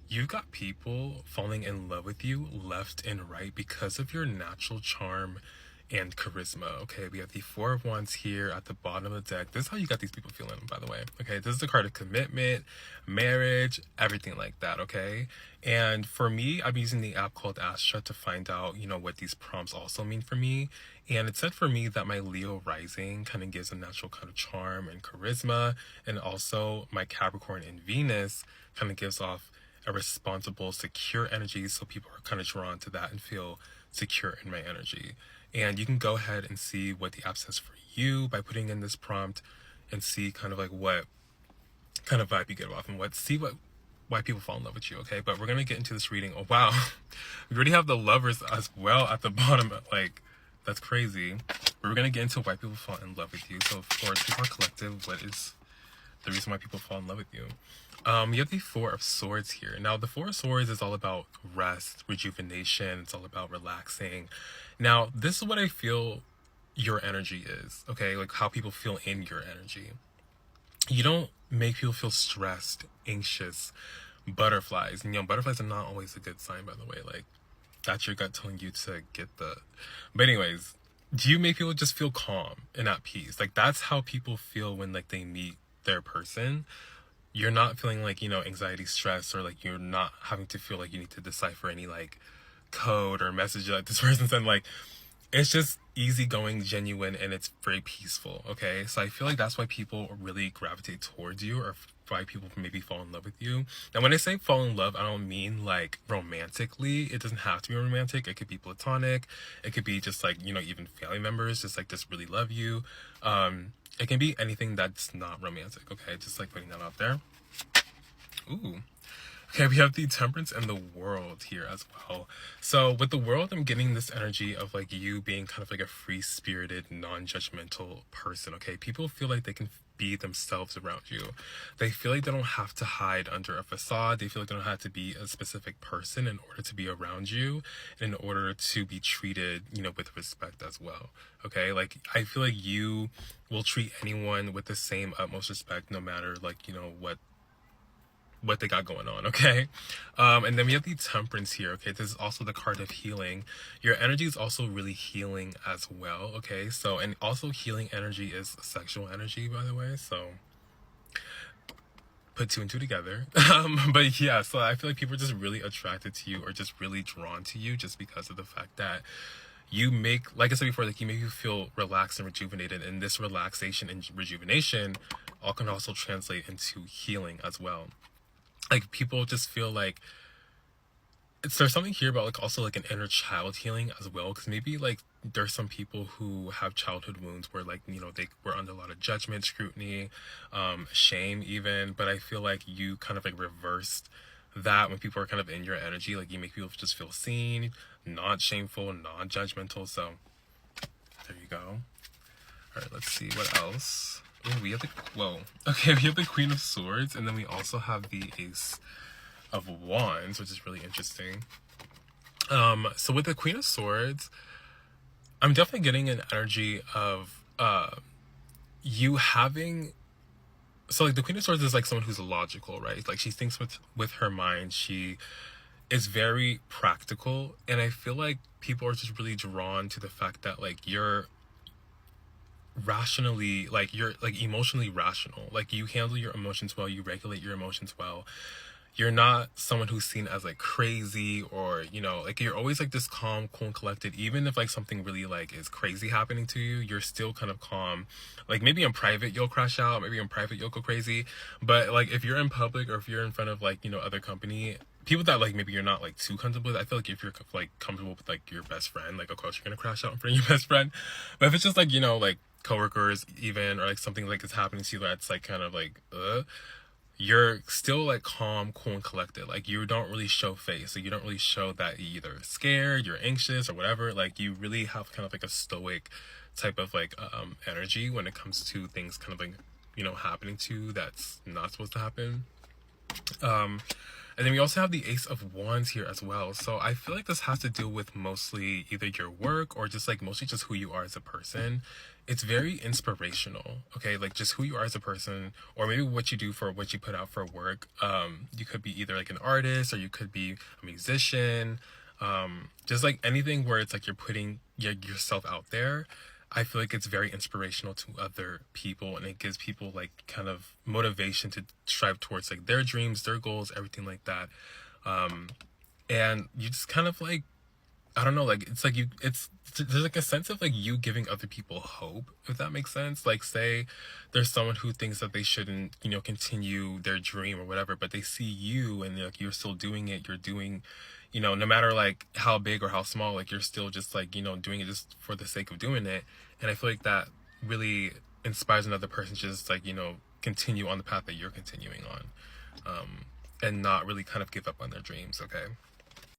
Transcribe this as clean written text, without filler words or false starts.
you've got people falling in love with you left and right because of your natural charm and charisma. Okay, we have the Four of Wands here at the bottom of the deck. This is how you got these people feeling, by the way. Okay, this is the card of commitment, marriage, everything like that. Okay, and for me, I'm using the app called Astra to find out, what these prompts also mean for me. And it said for me that my Leo rising kind of gives a natural kind of charm and charisma, and also my Capricorn and Venus kind of gives off a responsible, secure energy, so people are kind of drawn to that and feel secure in my energy. And you can go ahead and see what the app says for you by putting in this prompt and see kind of like what kind of vibe you get off and why people fall in love with you. Okay, but we're gonna get into this reading. Oh wow, we already have the lovers as well at the bottom. Like, that's crazy. But we're gonna get into why people fall in love with you. So for People Collective, what is the reason why people fall in love with you? You have the Four of Swords here. Now, the Four of Swords is all about rest, rejuvenation. It's all about relaxing. Now, this is what I feel your energy is, okay? Like how people feel in your energy. You don't make people feel stressed, anxious, butterflies. And, butterflies are not always a good sign, by the way. Like, that's your gut telling you to get the... But anyways, do you make people just feel calm and at peace? Like, that's how people feel when, like, they meet their person. You're not feeling like, anxiety, stress, or like you're not having to feel like you need to decipher any like code or message that this person sent. Like, it's just easygoing, genuine, and it's very peaceful. Okay, so I feel like that's why people really gravitate towards you, or why people maybe fall in love with you. And when I say fall in love, I don't mean like romantically. It doesn't have to be romantic. It could be platonic. It could be just like, even family members just really love you. It can be anything that's not romantic. Okay, just like putting that out there. Ooh. Okay, we have the Temperance and the World here as well. So with the World, I'm getting this energy of like you being kind of like a free-spirited, non-judgmental person, okay? People feel like they can be themselves around you. They feel like they don't have to hide under a facade. They feel like they don't have to be a specific person in order to be around you, in order to be treated, with respect as well, okay? Like, I feel like you will treat anyone with the same utmost respect, no matter like, what they got going on, okay? And then we have the Temperance here, okay? This is also the card of healing. Your energy is also really healing as well, okay? So, and also healing energy is sexual energy, by the way, so put two and two together. But yeah, so I feel like people are just really attracted to you, or just really drawn to you, just because of the fact that you make, like I said before, like you make you feel relaxed and rejuvenated, and this relaxation and rejuvenation all can also translate into healing as well. Like, people just feel like there's something here about like also like an inner child healing as well, because maybe like there's some people who have childhood wounds where like they were under a lot of judgment, scrutiny, shame even. But I feel like you kind of like reversed that when people are kind of in your energy. Like, you make people just feel seen, not shameful, not judgmental. So there you go. All right, let's see what else. Oh, we have okay, we have the Queen of Swords, and then we also have the Ace of Wands, which is really interesting. So with the Queen of Swords, I'm definitely getting an energy of you having... So like the Queen of Swords is like someone who's logical, right? Like, she thinks with her mind. She is very practical, and I feel like people are just really drawn to the fact that like you're rationally, like you're like emotionally rational. Like, you handle your emotions well, you regulate your emotions well. You're not someone who's seen as like crazy, or like you're always like this calm, cool, and collected. Even if like something really like is crazy happening to you, you're still kind of calm. Like, maybe in private you'll crash out, maybe in private you'll go crazy, but like if you're in public, or if you're in front of like other company, people that like maybe you're not like too comfortable with, I feel like if you're like comfortable with like your best friend, like of course you're gonna crash out in front of your best friend. But if it's just like like coworkers even, or like something like is happening to you that's like kind of like you're still like calm, cool, and collected. Like, you don't really show face. So you don't really show that you're either scared, you're anxious, or whatever. Like, you really have kind of like a stoic type of like energy when it comes to things kind of like happening to you that's not supposed to happen. And then we also have the Ace of Wands here as well. So I feel like this has to do with mostly either your work or just like mostly just who you are as a person. It's very inspirational, okay? Like just who you are as a person, or maybe what you do for what you put out for work. You could be either like an artist or you could be a musician. Just like anything where it's like you're putting yourself out there. I feel like it's very inspirational to other people, and it gives people like kind of motivation to strive towards like their dreams, their goals, everything like that. And you just kind of like, I don't know, like it's like there's like a sense of like you giving other people hope, if that makes sense. Like say there's someone who thinks that they shouldn't, continue their dream or whatever, but they see you and like you're still doing it, you're doing, no matter like how big or how small, like you're still just like, doing it just for the sake of doing it. And I feel like that really inspires another person to just like, continue on the path that you're continuing on. And not really kind of give up on their dreams, okay?